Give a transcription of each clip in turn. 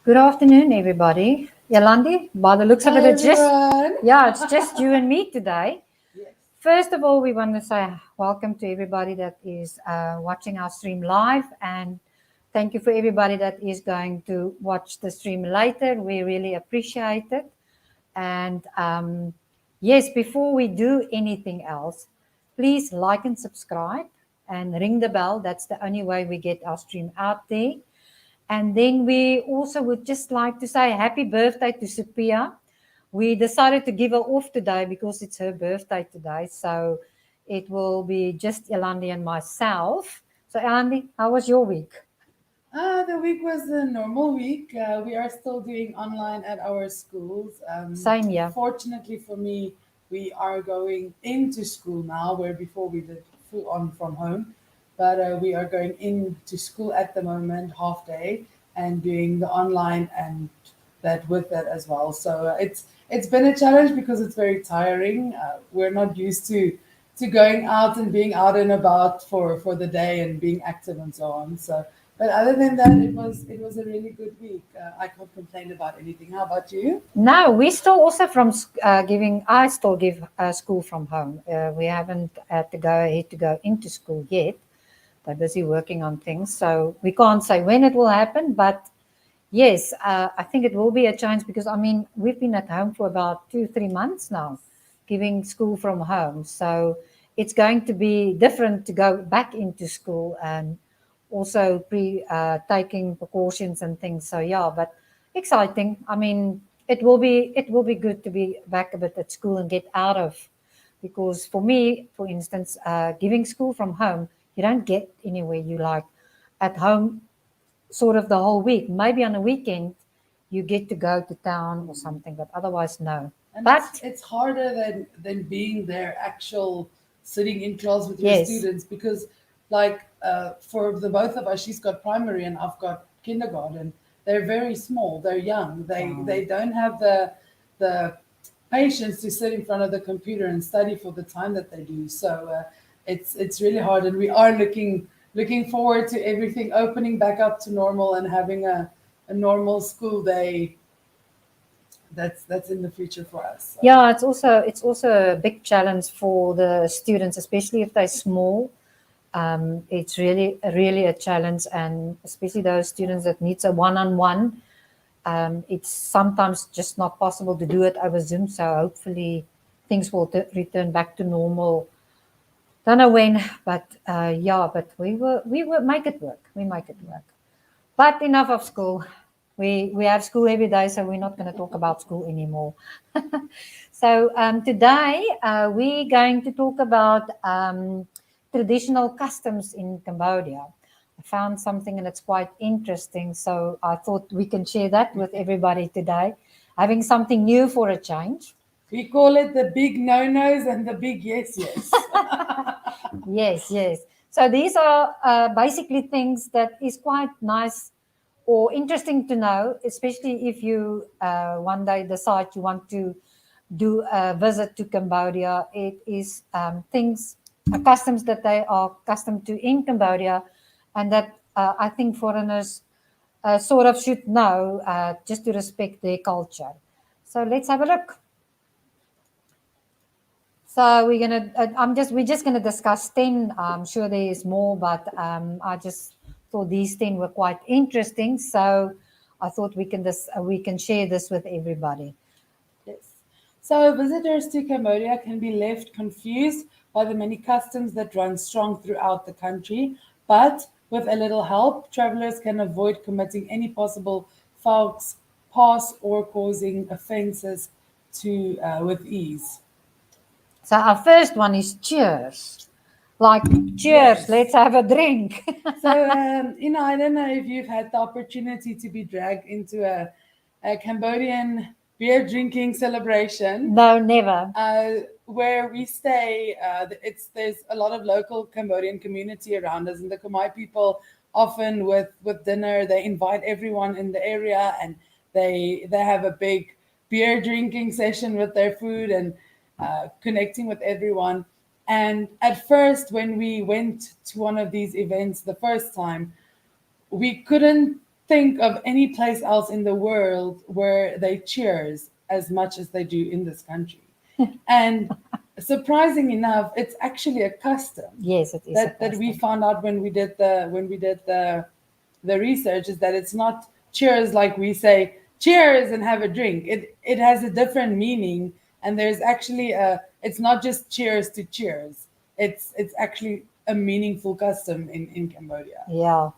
Good afternoon, everybody. Yolandi, by the looks of it, Hello, everyone. it's just you and me today. Yes. First of all, we want to say welcome to everybody that is watching our stream live, and thank you for everybody that is going to watch the stream later. We really appreciate it. And yes, before we do anything else, please like and subscribe and ring the bell. That's the only way we get our stream out there. And then we also would just like to say happy birthday to Sophia. We decided to give her off today because it's her birthday today. So it will be just Elandi and myself. So Elandi, how was your week? The week was a normal week. We are still doing online at our schools. Same here. Fortunately for me, we are going into school now, where before we did full on from home. But we are going into school at the moment, half day, and doing the online and that with that as well. So it's been a challenge because it's very tiring. We're not used to going out and being out and about for the day and being active and so on. So, but other than that, it was a really good week. I can't complain about anything. How about you? No, we still also from giving. I still give school from home. We haven't had to go ahead to go into school yet. They're busy working on things, so we can't say when it will happen. But yes, I think it will be a change because I mean we've been at home for about 2-3 months now, giving school from home. So it's going to be different to go back into school and also taking precautions and things. So yeah, but exciting. I mean, it will be good to be back a bit at school and get out of, because for me, for instance, giving school from home, you don't get anywhere you like at home sort of the whole week. Maybe on a weekend you get to go to town or something, but otherwise no. And it's But it's harder than being there, actual sitting in class with your yes, students, because like for the both of us, she's got primary and I've got kindergarten. They're very small. They're young. They don't have the patience to sit in front of the computer and study for the time that they do. So it's really hard, and we are looking forward to everything opening back up to normal and having a normal school day. That's in the future for us. So. yeah, it's also a big challenge for the students, especially if they're small. It's really a challenge, and especially those students that needs a one-on-one. It's sometimes just not possible to do it over Zoom. So hopefully things will return back to normal. Don't know when, but yeah, but we will make it work. We make it work. But enough of school. We have school every day, so we're not going to talk about school anymore. So today we're going to talk about traditional customs in Cambodia. I found something and it's quite interesting, so I thought we can share that with everybody today. Having something new for a change. We call it the big no-nos and the big yes. Yes, yes. So these are basically things that is quite nice or interesting to know, especially if you one day decide you want to do a visit to Cambodia. It is things, customs that they are accustomed to in Cambodia, and that I think foreigners sort of should know just to respect their culture. So let's have a look. So we're just gonna discuss 10. I'm sure there is more, but I just thought these 10 were quite interesting. So I thought we can share this with everybody. Yes. So visitors to Cambodia can be left confused by the many customs that run strong throughout the country, but with a little help, travelers can avoid committing any possible faults, past or causing offenses to with ease. So our first one is cheers. Like cheers, Yes. let's have a drink. So, I don't know if you've had the opportunity to be dragged into a Cambodian beer drinking celebration. No, never. Where we stay, there's a lot of local Cambodian community around us, and the Khmer people often with dinner they invite everyone in the area, and they have a big beer drinking session with their food and connecting with everyone. And at first, when we went to one of these events the first time, we couldn't think of any place else in the world where they cheers as much as they do in this country. And surprising enough, it's actually a custom Yes, it is a that we custom. found out when we did the research, is that it's not cheers like we say cheers and have a drink. It has a different meaning, and there's actually a, it's not just cheers to cheers. It's actually a meaningful custom in Cambodia. Yeah.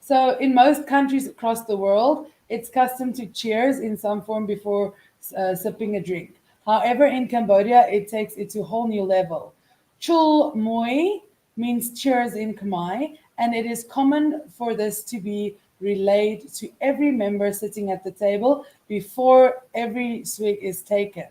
So, in most countries across the world, it's custom to cheers in some form before sipping a drink. However, in Cambodia, it takes it to a whole new level. Chul Moi means cheers in Khmer, and it is common for this to be relayed to every member sitting at the table before every swig is taken.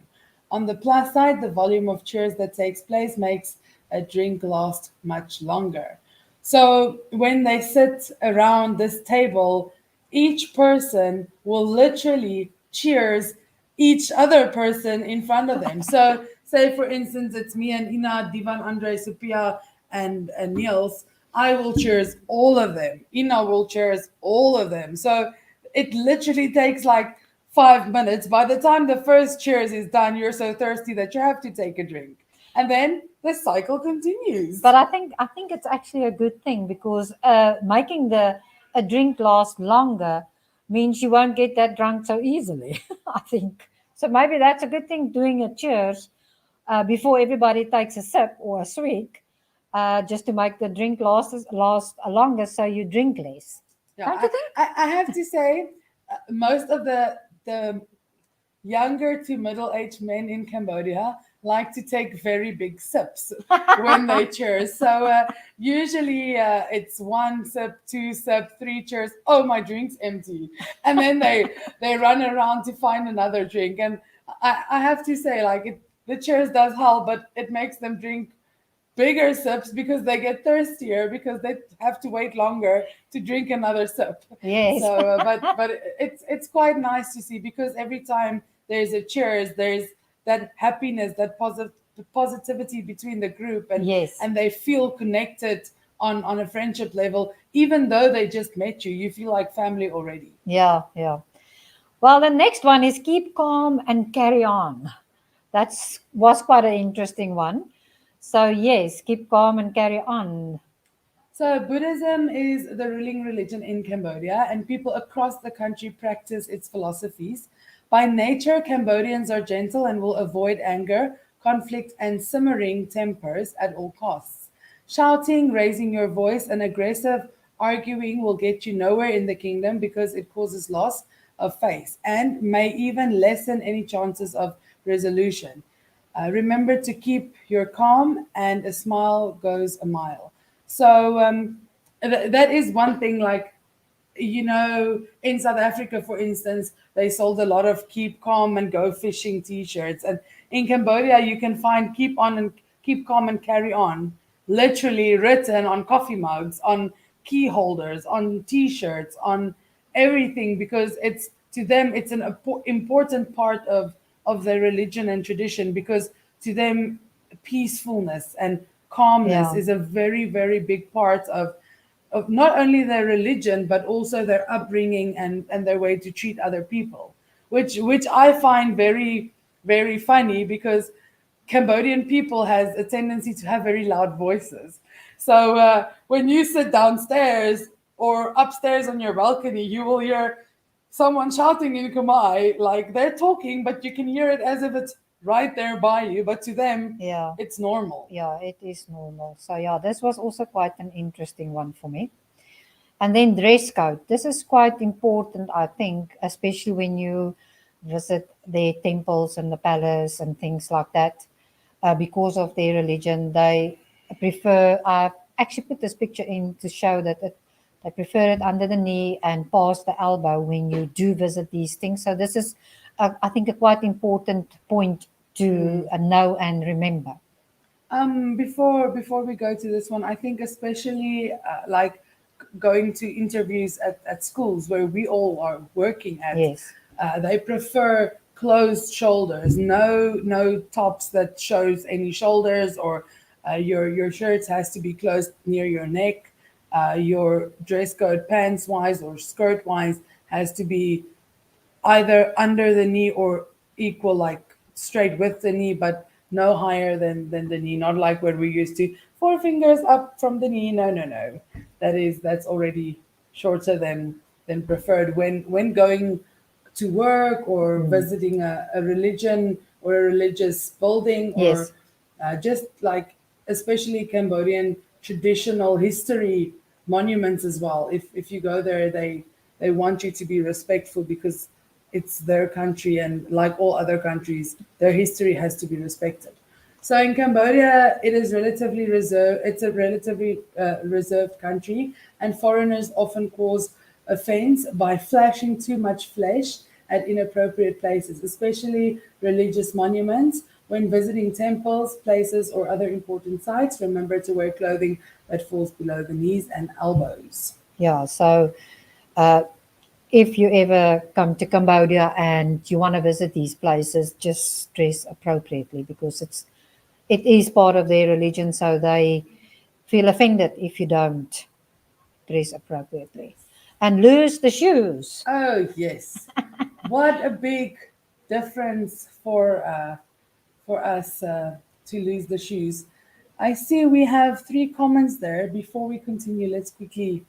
On the plus side, the volume of cheers that takes place makes a drink last much longer. So when they sit around this table, each person will literally cheers each other person in front of them. So say for instance, it's me and Ina, Divan, Andre, Sophia, and Niels. I will cheers all of them. Ina will cheers all of them. So it literally takes like 5 minutes. By the time the first cheers is done, you're so thirsty that you have to take a drink. And then the cycle continues. But I think it's actually a good thing because making the a drink last longer means you won't get that drunk so easily. I think so. Maybe that's a good thing. Doing a cheers before everybody takes a sip or a swig, just to make the drink last longer, so you drink less. Yeah, Don't you think? I have to say, most of the younger to middle-aged men in Cambodia like to take very big sips when they cheers. So usually it's one sip, two sip, three cheers. Oh, my drink's empty, and then they run around to find another drink. And I have to say, like the cheers does help, but it makes them drink bigger sips because they get thirstier because they have to wait longer to drink another sip. Yes. So, but it's quite nice to see because every time there's a cheers, there's that happiness, that positivity between the group, Yes. and they feel connected on a friendship level, even though they just met you. You feel like family already. Yeah. Yeah. Well, the next one is keep calm and carry on. That's was quite an interesting one. So yes, keep calm and carry on. So, Buddhism is the ruling religion in Cambodia, and people across the country practice its philosophies. By nature, Cambodians are gentle and will avoid anger, conflict, and simmering tempers at all costs. Shouting, raising your voice, and aggressive arguing will get you nowhere in the kingdom because it causes loss of faith and may even lessen any chances of resolution. Remember to keep your calm, and a smile goes a mile. So that is one thing. Like, in South Africa, for instance, they sold a lot of "Keep Calm and Go Fishing" T-shirts, and in Cambodia, you can find "Keep Calm and Carry On" literally written on coffee mugs, on key holders, on T-shirts, on everything, because it's to them it's an important part of their religion and tradition, because to them peacefulness and calmness Yeah. is a very, very big part of not only their religion but also their upbringing and their way to treat other people, which I find very, very funny, because Cambodian people has a tendency to have very loud voices. So when you sit downstairs or upstairs on your balcony, you will hear someone shouting in Khmer, like they're talking, but you can hear it as if it's right there by you. But to them, Yeah. it's normal. Yeah, it is normal. So yeah, this was also quite an interesting one for me. And then dress code. This is quite important, I think, especially when you visit their temples and the palace and things like that. Because of their religion, they prefer. I actually put this picture in to show that they prefer it under the knee and past the elbow when you do visit these things. So this is, I think, a quite important point to know and remember. Before we go to this one, I think especially like going to interviews at schools where we all are working at, Yes. they prefer closed shoulders, no tops that shows any shoulders, or your shirt has to be closed near your neck. Your dress code, pants wise or skirt wise, has to be either under the knee or equal, like straight with the knee, but no higher than the knee. Not like where we used to four fingers up from the knee. No, no, no. That's already shorter than preferred when going to work or visiting a religion or a religious building, or Yes. just like especially Cambodian traditional history monuments as well. If you go there, they want you to be respectful because it's their country, and like all other countries, their history has to be respected. So in Cambodia, it is relatively reserved. It's a relatively reserved country, and foreigners often cause offense by flashing too much flesh at inappropriate places, especially religious monuments. When visiting temples, places, or other important sites, remember to wear clothing that falls below the knees and elbows. Yeah. So uh, if you ever come to Cambodia and you want to visit these places, just dress appropriately because it is part of their religion. So they feel offended if you don't dress appropriately and lose the shoes. Oh yes, what a big difference for us to lose the shoes. I see we have three comments there. Before we continue, let's quickly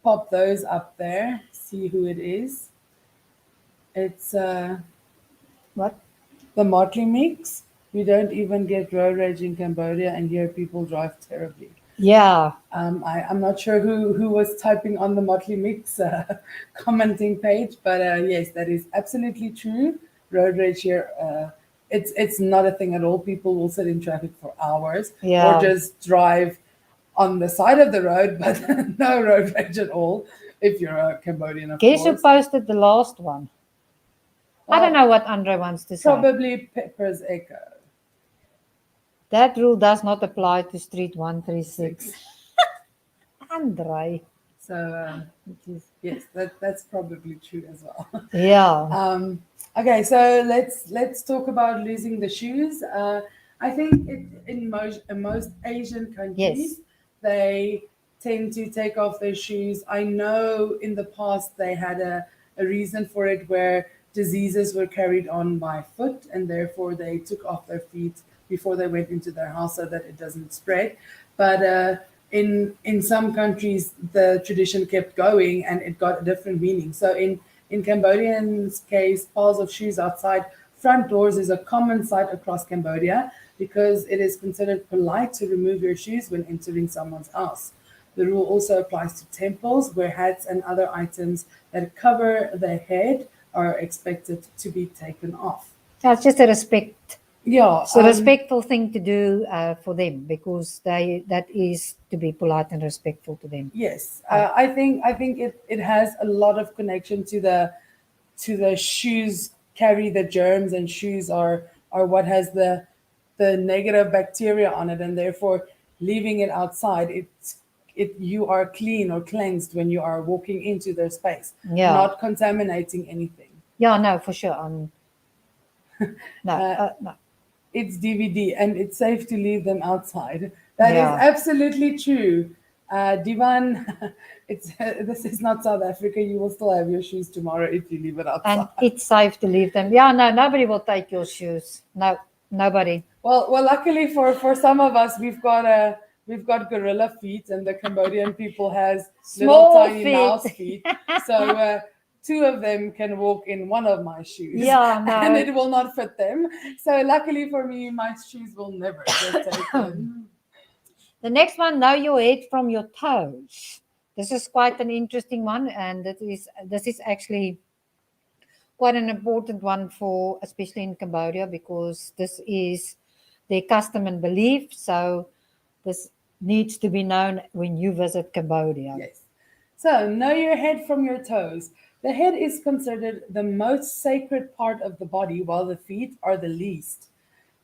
pop those up there. See who it is. It's What? the Motley Mix. We don't even get road rage in Cambodia, and here people drive terribly. Yeah. I'm not sure who was typing on the Motley Mix commenting page, but yes, that is absolutely true. Road rage here, it's not a thing at all. People will sit in traffic for hours or Yeah. just drive on the side of the road, but no road rage at all. If you're a Cambodian, of Guess who course. posted the last one? I don't Well, know what Andre wants to say. probably Pepper's Echo. That rule does not apply to Street 136. Six. Andre. So It is. yes, that's probably true as well. Yeah. Okay, so let's talk about losing the shoes. I think in most Asian Yes. countries, they tend to take off their shoes. I know in the past they had a reason for it where diseases were carried on by foot, and therefore they took off their feet before they went into their house so that it doesn't spread. But in some countries, the tradition kept going and it got a different meaning. So in Cambodian's case, piles of shoes outside front doors is a common sight across Cambodia because it is considered polite to remove your shoes when entering someone's house. The rule also applies to temples where hats and other items that cover the head are expected to be taken off. That's just a respect. Yeah, It's a respectful thing to do for them because that is to be polite and respectful to them. yes, I think it has a lot of connection to the shoes carry the germs, and shoes are what has the negative bacteria on it, and therefore leaving it outside, it you are clean or cleansed when you are walking into their space, Yeah. not contaminating anything. Yeah, no, for sure. No, no. It's DVD and it's safe to leave them outside. That is Yeah. absolutely true. Divan, it's this is not South Africa. You will still have your shoes tomorrow if you leave it And outside. it's safe to leave them. Yeah, no, nobody will take your shoes. No, nobody. Well, luckily for some of us, we've got gorilla feet, and the Cambodian people has little Small tiny feet. mouse feet. So two of them can walk in one of my shoes, Yeah, and no. it will not fit them. So luckily for me, my shoes will never get taken. The next one, know your head from your toes. This is quite an interesting one, and this is actually quite an important one for especially in Cambodia because this is their custom and belief. So this needs to be known when you visit Cambodia. Yes. So, know your head from your toes. The head is considered the most sacred part of the body, while the feet are the least.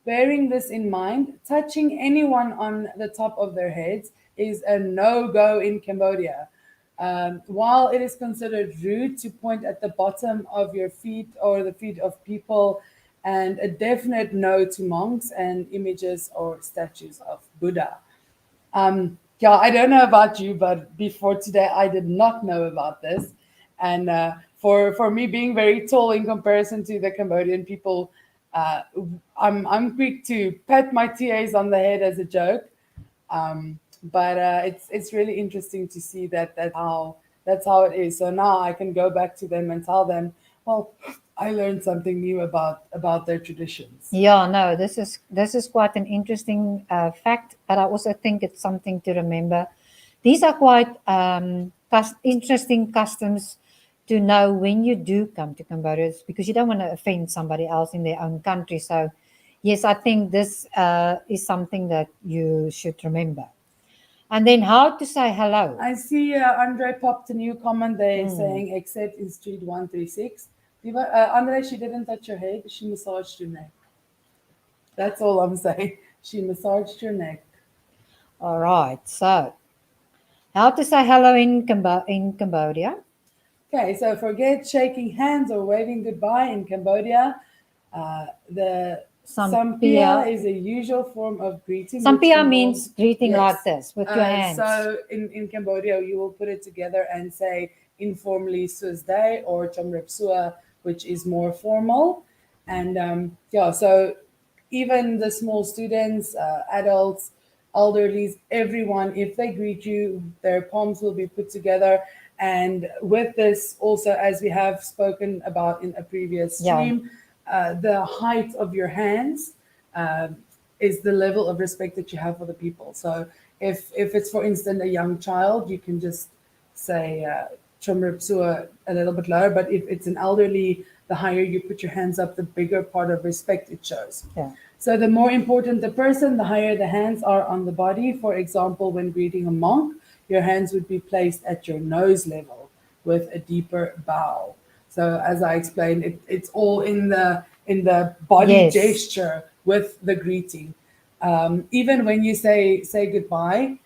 Bearing this in mind, touching anyone on the top of their heads is a no go in Cambodia. While it is considered rude to point at the bottom of your feet or the feet of people, and a definite no to monks and images or statues of Buddha. Yeah, I don't know about you, but before today, I did not know about this. And for me, being very tall in comparison to the Cambodian people, uh, I'm quick to pat my TAs on the head as a joke. But it's really interesting to see that that's how it is. So now I can go back to them and tell them, well, I learned something new about their traditions. Yeah, no, this is quite an interesting fact, but I also think it's something to remember. These are quite interesting customs to know when you do come to Cambodia, because you don't want to offend somebody else in their own country. So, yes, I think this is something that you should remember. And then how to say hello. I see Andre popped a new comment there Mm. saying, except in Street 136. Andre, she didn't touch your head, she massaged your neck. That's all I'm saying. She massaged your neck. All right. So, how to say hello in Cambodia? Okay, so forget shaking hands or waving goodbye in Cambodia. The Sampia. Sampia is a usual form of greeting which Sampia involves, means greeting like yes. this with your hands. So in Cambodia, you will put it together and say informally Day or Chomrepsua, which is more formal. And yeah, so even the small students, adults, elderlies, everyone, if they greet you, their palms will be put together. And with this, also, as we have spoken about in a previous Yeah. stream, the height of your hands um, is the level of respect that you have for the people. So if it's, for instance, a young child, you can just say Chomripsua a little bit lower. But if it's an elderly, the higher you put your hands up, the bigger part of respect it shows. Yeah. So the more important the person, the higher the hands are on the body. For example, when greeting a monk, your hands would be placed at your nose level with a deeper bow. So as I explained, it's all in the body Yes. gesture with the greeting. Even when you say goodbye,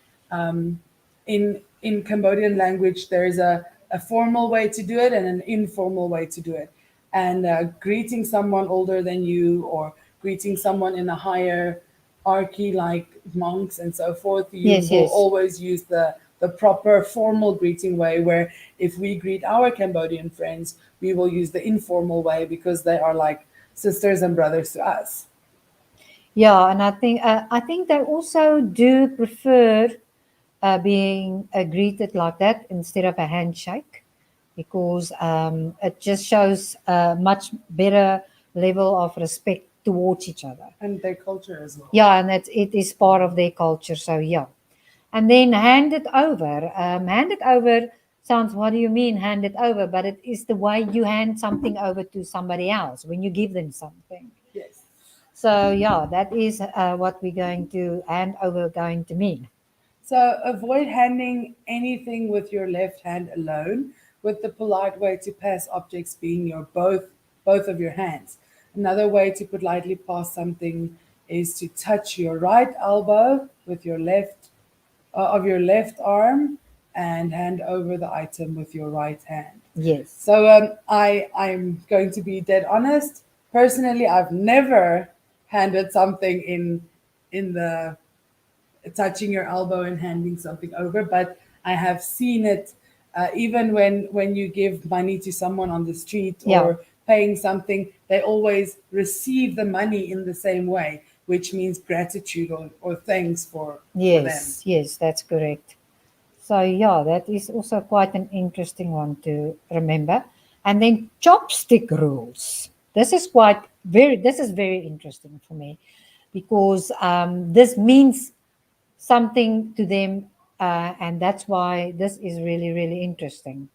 in Cambodian language, there's a formal way to do it and an informal way to do it. And greeting someone older than you or greeting someone in a higher hierarchy like monks and so forth, you Yes, will yes. always use the proper formal greeting way, where if we greet our Cambodian friends, we will use the informal way because they are like sisters and brothers to us. Yeah, and I think they also do prefer being greeted like that instead of a handshake, because it just shows a much better level of respect towards each other. And their culture as well. Yeah, and it is part of their culture. So yeah, and then hand it over. Hand it over sounds. What do you mean hand it over? But it is the way you hand something over to somebody else when you give them something. Yes. So yeah, that is what we're going to hand over going to mean. So avoid handing anything with your left hand alone, with the polite way to pass objects being your both of your hands. Another way to politely pass something is to touch your right elbow with your left of your left arm and hand over the item with your right hand. Yes. So I'm going to be dead honest. Personally, I've never handed something in the touching your elbow and handing something over, but I have seen it even when you give money to someone on the street Yeah. or paying something, they always receive the money in the same way, which means gratitude or thanks for them. Yes. Yes. That's correct. So yeah, that is also quite an interesting one to remember. And then chopstick rules. This is very interesting for me, because this means something to them, and that's why this is really really interesting.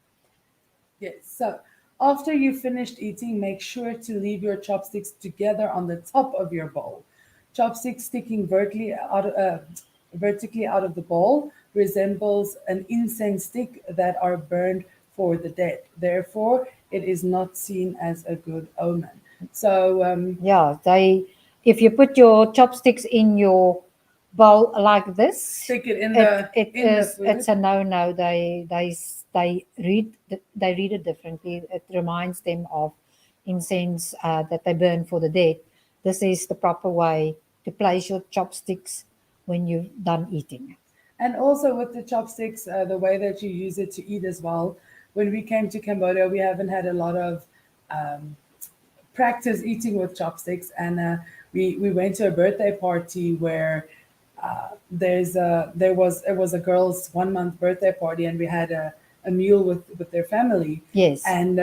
Yes. So after you finished eating, make sure to leave your chopsticks together on the top of your bowl. Chopsticks sticking vertically out of the bowl resembles an incense stick that are burned for the dead. Therefore, it is not seen as a good omen. So Yeah, they if you put your chopsticks in your bowl like this, stick it in it the it in the is it's food. a no no. They read it differently. It reminds them of incense that they burn for the dead. This is the proper way to place your chopsticks when you've done eating. And also with the chopsticks, the way that you use it to eat as well. When we came to Cambodia, we haven't had a lot of um, practice eating with chopsticks, and we went to a birthday party where there was a girl's 1 month birthday party, and we had a meal with their family, Yes. and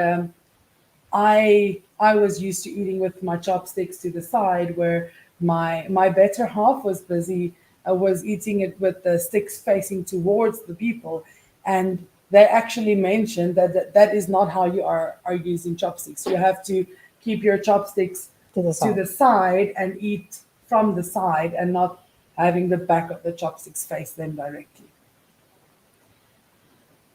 I was used to eating with my chopsticks to the side, where my better half was busy was eating it with the sticks facing towards the people, and they actually mentioned that is not how you are using chopsticks. You have to keep your chopsticks To the to side. the side and eat from the side, and not having the back of the chopsticks face them directly.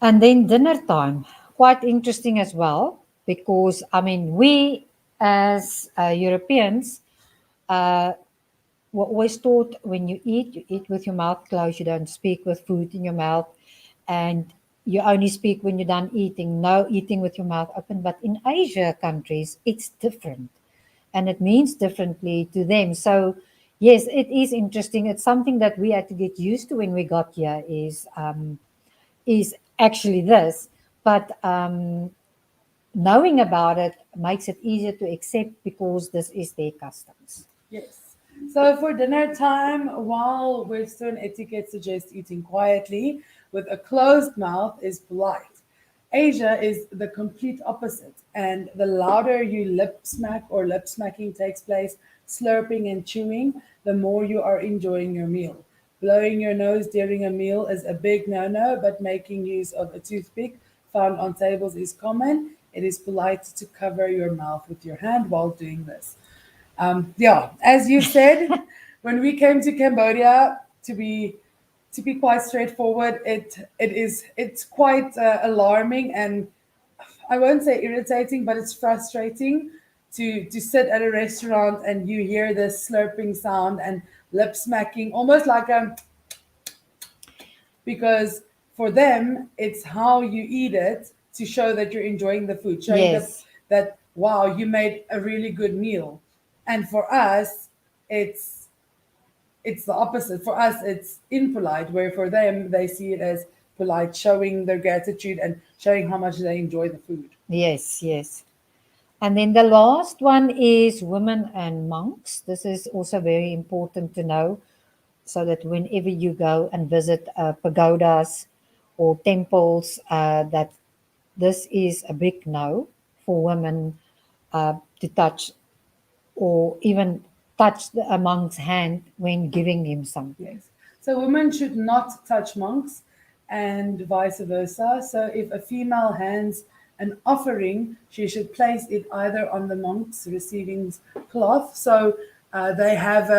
And then dinner time, quite interesting as well, because I mean, we as Europeans were always taught when you eat with your mouth closed, you don't speak with food in your mouth, and you only speak when you're done eating, no eating with your mouth open. But in Asia countries, it's different and it means differently to them. So, yes, it is interesting. It's something that we had to get used to when we got here, is actually this. But knowing about it makes it easier to accept because this is their customs. Yes. So for dinner time, while Western etiquette suggests eating quietly with a closed mouth is polite, Asia is the complete opposite. And the louder you lip smack or lip smacking takes place, slurping and chewing, the more you are enjoying your meal. Blowing your nose during a meal is a big no no, but making use of a toothpick found on tables is common. It is polite to cover your mouth with your hand while doing this. Yeah, as you said, when we came to Cambodia, to be quite straightforward, it's quite alarming, and I won't say irritating, but it's frustrating to sit at a restaurant and you hear this slurping sound and lip smacking, almost like because for them it's how you eat it to show that you're enjoying the food, showing Yes, that wow, you made a really good meal. And for us, it's it's the opposite. For us, it's impolite, where for them they see it as polite, showing their gratitude and showing how much they enjoy the food. yes, yes. And then the last one is women and monks. This is also very important to know so that whenever you go and visit pagodas or temples, that this is a big no for women to touch or even touch a monk's hand when giving him something. Yes. So women should not touch monks and vice versa. So if a female hands an offering, she should place it either on the monk's receiving cloth. So they have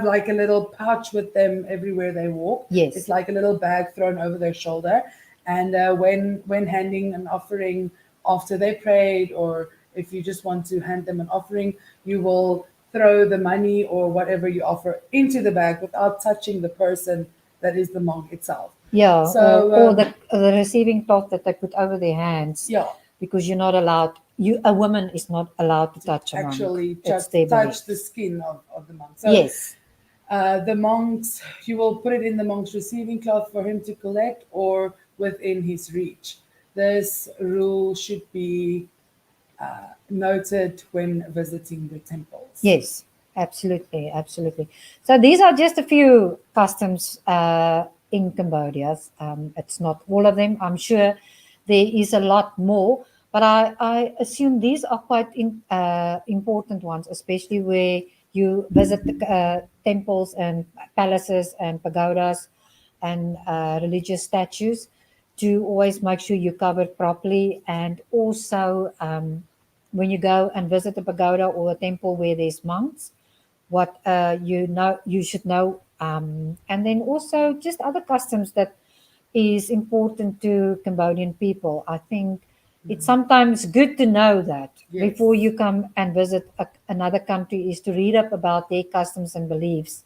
like a little pouch with them everywhere they walk. It's Yes, like a little bag thrown over their shoulder. And when handing an offering after they prayed, or if you just want to hand them an offering, you will throw the money or whatever you offer into the bag without touching the person that is the monk itself. yeah, So or the receiving cloth that they put over their hands, yeah, because you're not allowed. You a woman is not allowed to to touch a monk. actually It's their touch the beliefs. skin of the monk. So Yes, the monks, you will put it in the monk's receiving cloth for him to collect or within his reach. This rule should be noted when visiting the temples. yes, absolutely, absolutely. So these are just a few customs in Cambodia. It's not all of them. I'm sure there is a lot more, but I assume these are quite important ones, especially where you visit the temples and palaces and pagodas and religious statues, to always make sure you're covered properly. And also, when you go and visit a pagoda or a temple where there's monks, what you know you should know, and then also just other customs that is important to Cambodian people. I think it's sometimes good to know that before Yes. you come and visit another country, is to read up about their customs and beliefs,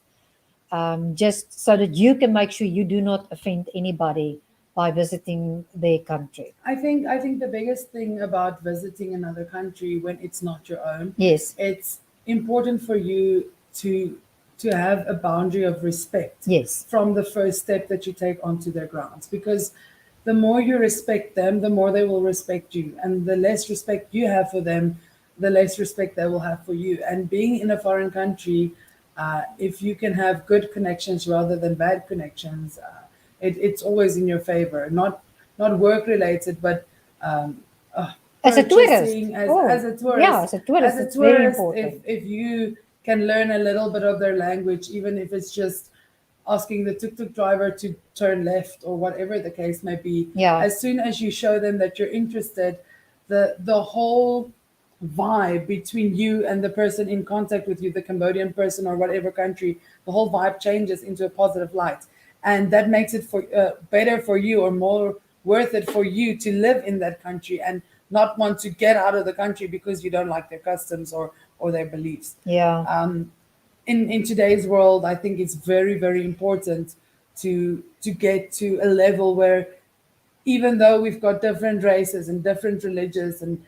just so that you can make sure you do not offend anybody by visiting their country. I think the biggest thing about visiting another country when it's not your own, Yes, it's important for you to to have a boundary of respect Yes. from the first step that you take onto their grounds, because the more you respect them, the more they will respect you, and the less respect you have for them, the less respect they will have for you. And being in a foreign country, if you can have good connections rather than bad connections, it's always in your favor. Not work related, but um, As a tourist. purchasing Oh, as a yeah, tourist. as a tourist, As a it's very tourist, important. if you can learn a little bit of their language, even if it's just asking the tuk-tuk driver to turn left or whatever the case may be, Yeah. as soon as you show them that you're interested, the whole vibe between you and the person in contact with you, the Cambodian person or whatever country, the whole vibe changes into a positive light, and that makes it for better for you, or more worth it for you to live in that country and not want to get out of the country because you don't like their customs or their beliefs. Yeah. In today's world, I think it's very, very important to get to a level where, even though we've got different races and different religions and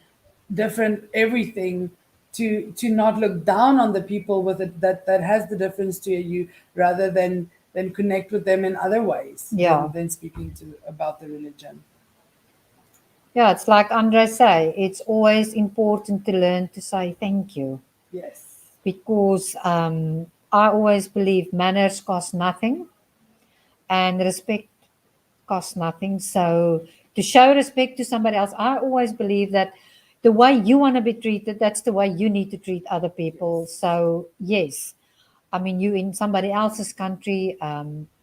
different everything, to not look down on the people with it that has the difference to you, rather than connect with them in other ways Yeah. than speaking to about the religion. Yeah, it's like Andre say, it's always important to learn to say thank you, Yes. because I always believe manners cost nothing and respect costs nothing. So to show respect to somebody else, I always believe that the way you want to be treated, that's the way you need to treat other people. Yes. So yes, I mean, you in somebody else's country,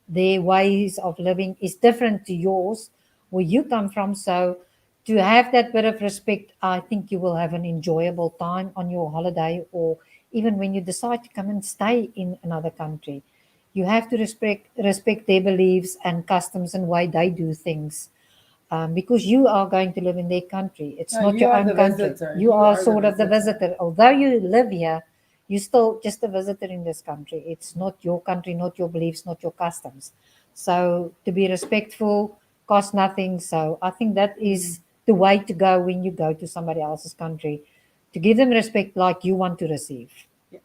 their ways of living is different to yours, where you come from. So to have that bit of respect, I think you will have an enjoyable time on your holiday, or even when you decide to come and stay in another country. You have to respect their beliefs and customs and way they do things, because you are going to live in their country. It's No, not you your are own the country. visitor. You You are are the sort of the visitor. visitor. Although you live here, you're still just a visitor in this country. It's not your country, not your beliefs, not your customs. So to be respectful costs nothing. So I think that is the way to go when you go to somebody else's country, to give them respect like you want to receive. Yes.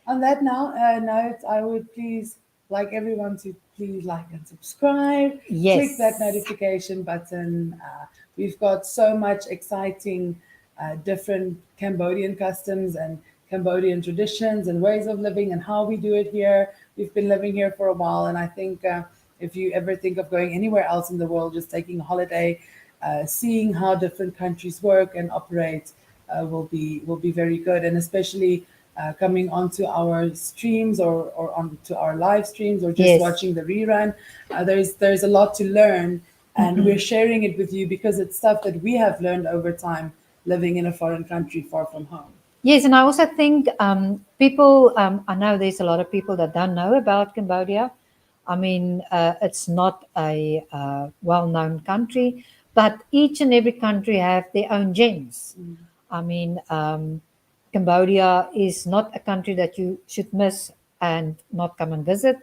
On that note, I would please like everyone to please like and subscribe. Click that Yes. notification button. We've got so much exciting, different Cambodian customs and Cambodian traditions and ways of living and how we do it here. We've been living here for a while, and I think if you ever think of going anywhere else in the world, just taking a holiday, seeing how different countries work and operate, will be very good, and especially coming onto our streams or onto our live streams or just Yes. watching the rerun. There's a lot to learn, and we're sharing it with you because it's stuff that we have learned over time living in a foreign country far from home. Yes, and I also think people, I know there's a lot of people that don't know about Cambodia. I mean, it's not a well known country, but each and every country have their own gems. I mean, Cambodia is not a country that you should miss and not come and visit.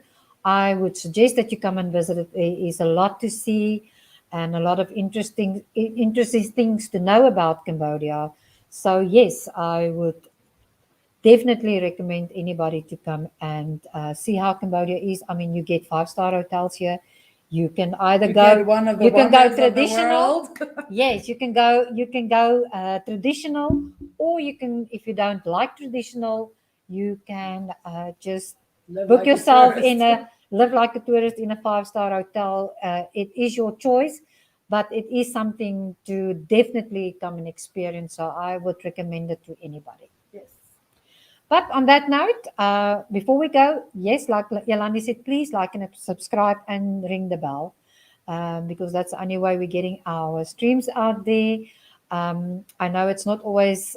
I would suggest that you come and visit it. There is a lot to see and a lot of interesting things to know about Cambodia. So yes, I would definitely recommend anybody to come and see how Cambodia is. I mean, you get five-star hotels here. You can either You get go, one of the you can go wonders of the traditional. world. Yes, you can go traditional, or you can, if you don't like traditional, you can just Live book like a yourself tourist. in a live like a tourist in a five-star hotel. It is your choice, but it is something to definitely come and experience. So I would recommend it to anybody. Yes. But on that note, before we go, yes, like Yolandi said, please like and subscribe and ring the bell, because that's the only way we're getting our streams out there. I know it's not always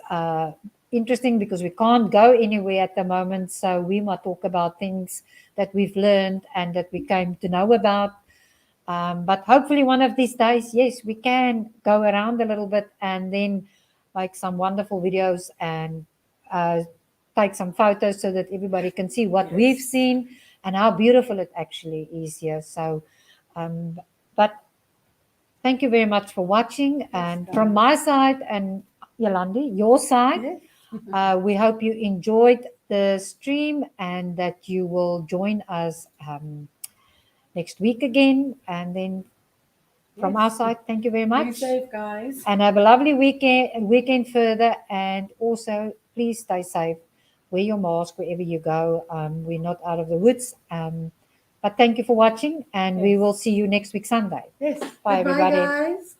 interesting because we can't go anywhere at the moment, so we might talk about things that we've learned and that we came to know about. But hopefully, one of these days, yes, we can go around a little bit and then make some wonderful videos and uh, take some photos so that everybody can see what we've Yes. seen and how beautiful it actually is here. So, um, but thank you very much for watching. Yes, And from guys. my side and Yolandi, your side, Yes. we hope you enjoyed the stream and that you will join us next week again. And then from our Yes. side, thank you very Be much. safe, guys. And have a lovely weekend further. And also, please stay safe. Wear your mask wherever you go. We're not out of the woods. But thank you for watching, and we Yes. will see you next week Sunday. Yes. Bye, Goodbye, everybody. guys.